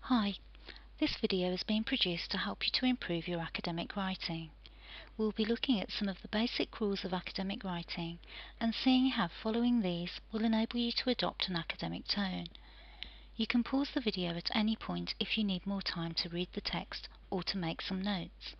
Hi, this video has been produced to help you to improve your academic writing. We'll be looking at some of the basic rules of academic writing and seeing how following these will enable you to adopt an academic tone. You can pause the video at any point if you need more time to read the text or to make some notes.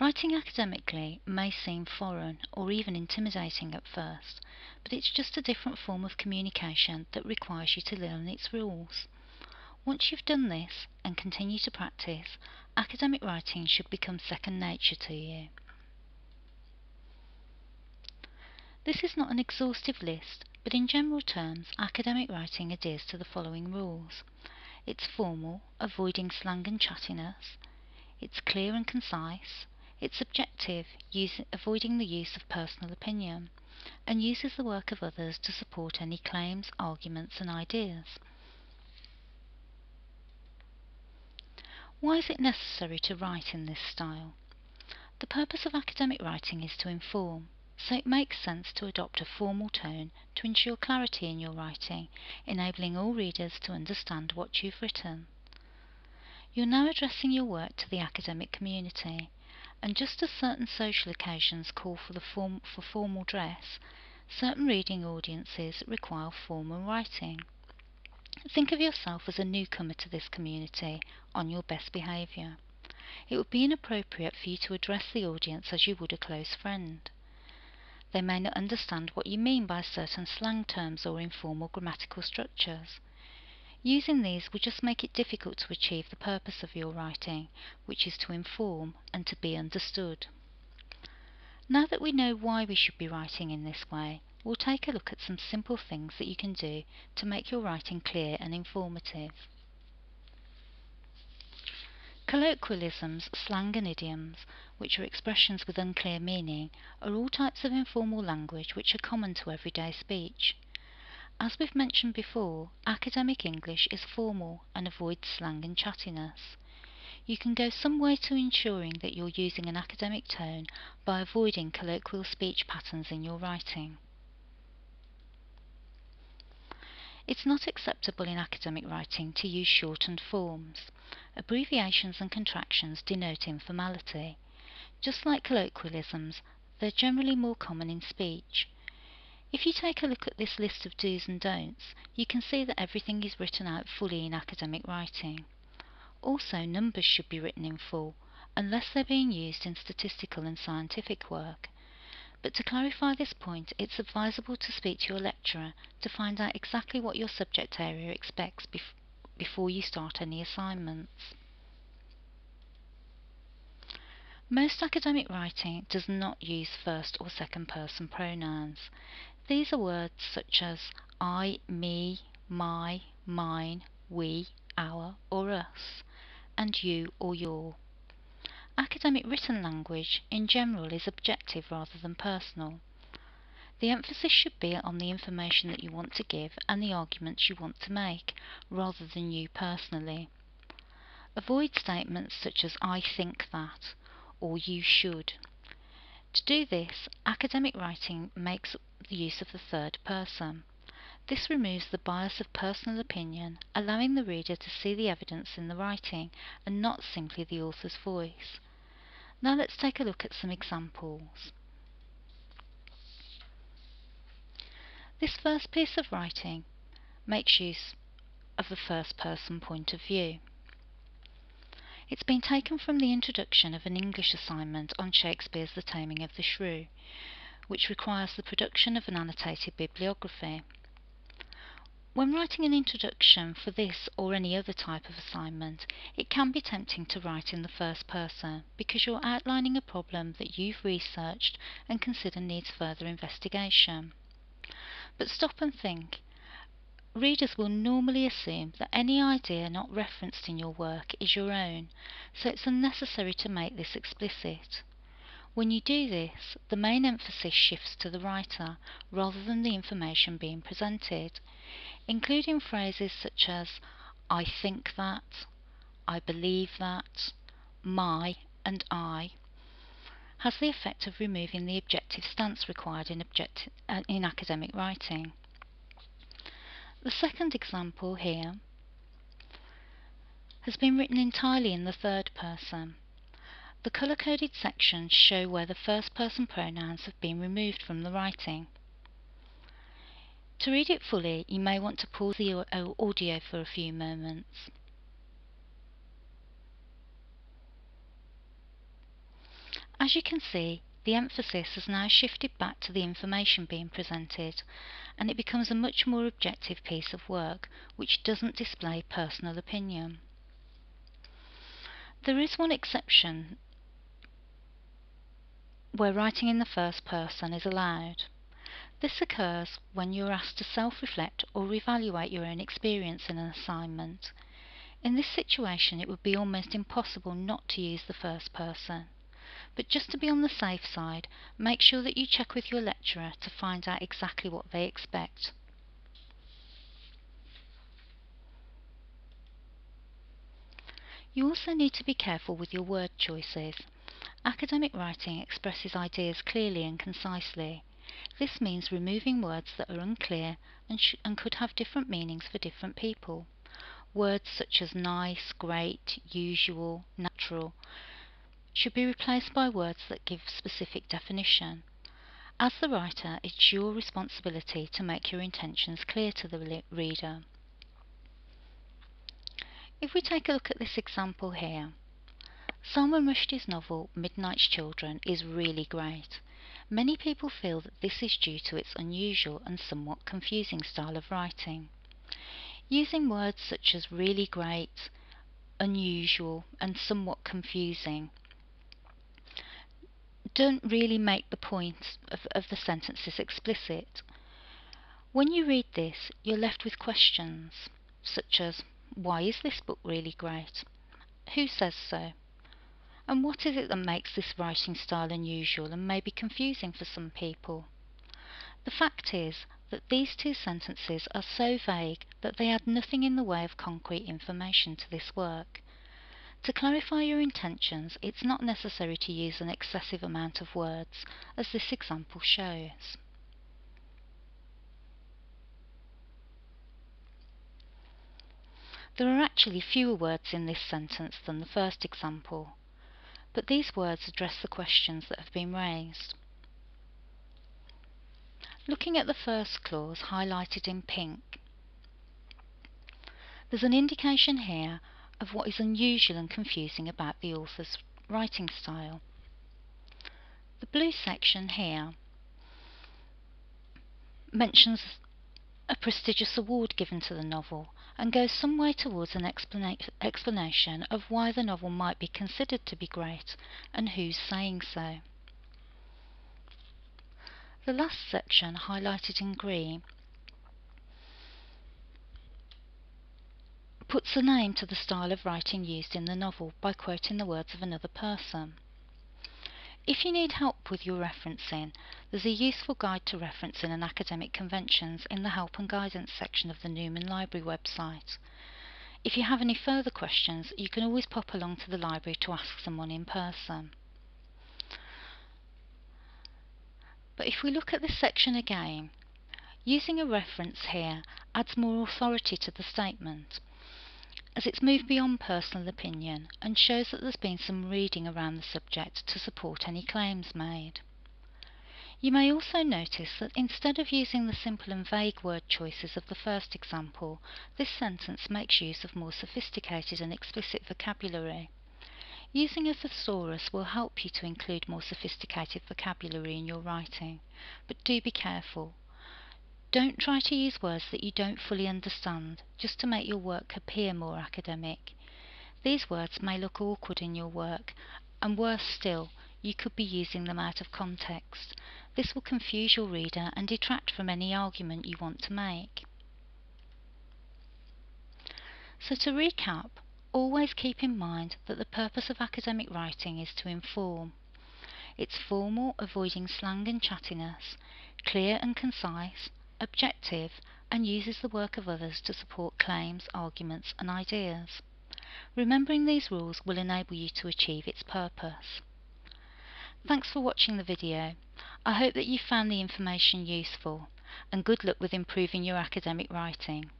Writing academically may seem foreign or even intimidating at first, but it's just a different form of communication that requires you to learn its rules. Once you've done this and continue to practice, academic writing should become second nature to you. This is not an exhaustive list, but in general terms, academic writing adheres to the following rules. It's formal, avoiding slang and chattiness. It's clear and concise. It's objective, avoiding the use of personal opinion, and uses the work of others to support any claims, arguments, and ideas. Why is it necessary to write in this style? The purpose of academic writing is to inform, so it makes sense to adopt a formal tone to ensure clarity in your writing, enabling all readers to understand what you've written. You're now addressing your work to the academic community, and just as certain social occasions call for formal dress, certain reading audiences require formal writing. Think of yourself as a newcomer to this community on your best behaviour. It would be inappropriate for you to address the audience as you would a close friend. They may not understand what you mean by certain slang terms or informal grammatical structures. Using these will just make it difficult to achieve the purpose of your writing, which is to inform and to be understood. Now that we know why we should be writing in this way, we'll take a look at some simple things that you can do to make your writing clear and informative. Colloquialisms, slang and idioms, which are expressions with unclear meaning, are all types of informal language which are common to everyday speech. As we've mentioned before, academic English is formal and avoids slang and chattiness. You can go some way to ensuring that you're using an academic tone by avoiding colloquial speech patterns in your writing. It's not acceptable in academic writing to use shortened forms. Abbreviations and contractions denote informality. Just like colloquialisms, they're generally more common in speech. If you take a look at this list of do's and don'ts, you can see that everything is written out fully in academic writing. Also, numbers should be written in full, unless they're being used in statistical and scientific work. But to clarify this point, it's advisable to speak to your lecturer to find out exactly what your subject area expects before you start any assignments. Most academic writing does not use first or second person pronouns. These are words such as I, me, my, mine, we, our or us, and you or your. Academic written language in general is objective rather than personal. The emphasis should be on the information that you want to give and the arguments you want to make, rather than you personally. Avoid statements such as I think that, or you should. To do this, academic writing makes the use of the third person. This removes the bias of personal opinion, allowing the reader to see the evidence in the writing and not simply the author's voice. Now let's take a look at some examples. This first piece of writing makes use of the first person point of view. It's been taken from the introduction of an English assignment on Shakespeare's The Taming of the Shrew, which requires the production of an annotated bibliography. When writing an introduction for this or any other type of assignment, it can be tempting to write in the first person because you're outlining a problem that you've researched and consider needs further investigation. But stop and think. Readers will normally assume that any idea not referenced in your work is your own, so it's unnecessary to make this explicit. When you do this, the main emphasis shifts to the writer rather than the information being presented, including phrases such as I think that, I believe that, my and I, has the effect of removing the objective stance required in academic writing. The second example here has been written entirely in the third person. The colour-coded sections show where the first-person pronouns have been removed from the writing. To read it fully, you may want to pause the audio for a few moments. As you can see, the emphasis has now shifted back to the information being presented, and it becomes a much more objective piece of work, which doesn't display personal opinion. There is one exception where writing in the first person is allowed. This occurs when you are asked to self-reflect or evaluate your own experience in an assignment. In this situation, it would be almost impossible not to use the first person. But just to be on the safe side, make sure that you check with your lecturer to find out exactly what they expect. You also need to be careful with your word choices. Academic writing expresses ideas clearly and concisely. This means removing words that are unclear and could have different meanings for different people. Words such as nice, great, usual, natural should be replaced by words that give specific definition. As the writer, it's your responsibility to make your intentions clear to the reader. If we take a look at this example here, Salman Rushdie's novel Midnight's Children is really great. Many people feel that this is due to its unusual and somewhat confusing style of writing. Using words such as really great, unusual, and somewhat confusing don't really make the point of the sentences explicit. When you read this, you're left with questions such as, why is this book really great? Who says so? And what is it that makes this writing style unusual and maybe confusing for some people? The fact is that these two sentences are so vague that they add nothing in the way of concrete information to this work. To clarify your intentions, it's not necessary to use an excessive amount of words, as this example shows. There are actually fewer words in this sentence than the first example, but these words address the questions that have been raised. Looking at the first clause highlighted in pink, there's an indication here of what is unusual and confusing about the author's writing style. The blue section here mentions a prestigious award given to the novel and goes some way towards an explanation of why the novel might be considered to be great and who's saying so. The last section, highlighted in green, puts a name to the style of writing used in the novel by quoting the words of another person. If you need help with your referencing, there's a useful guide to referencing and academic conventions in the Help and Guidance section of the Newman Library website. If you have any further questions, you can always pop along to the library to ask someone in person. But if we look at this section again, using a reference here adds more authority to the statement, as it's moved beyond personal opinion and shows that there's been some reading around the subject to support any claims made. You may also notice that instead of using the simple and vague word choices of the first example, this sentence makes use of more sophisticated and explicit vocabulary. Using a thesaurus will help you to include more sophisticated vocabulary in your writing, but do be careful. Don't try to use words that you don't fully understand just to make your work appear more academic. These words may look awkward in your work, and worse still, you could be using them out of context. This will confuse your reader and detract from any argument you want to make. So to recap, always keep in mind that the purpose of academic writing is to inform. It's formal, avoiding slang and chattiness, clear and concise, objective, and uses the work of others to support claims, arguments, and ideas. Remembering these rules will enable you to achieve its purpose. Thanks for watching the video. I hope that you found the information useful, and good luck with improving your academic writing.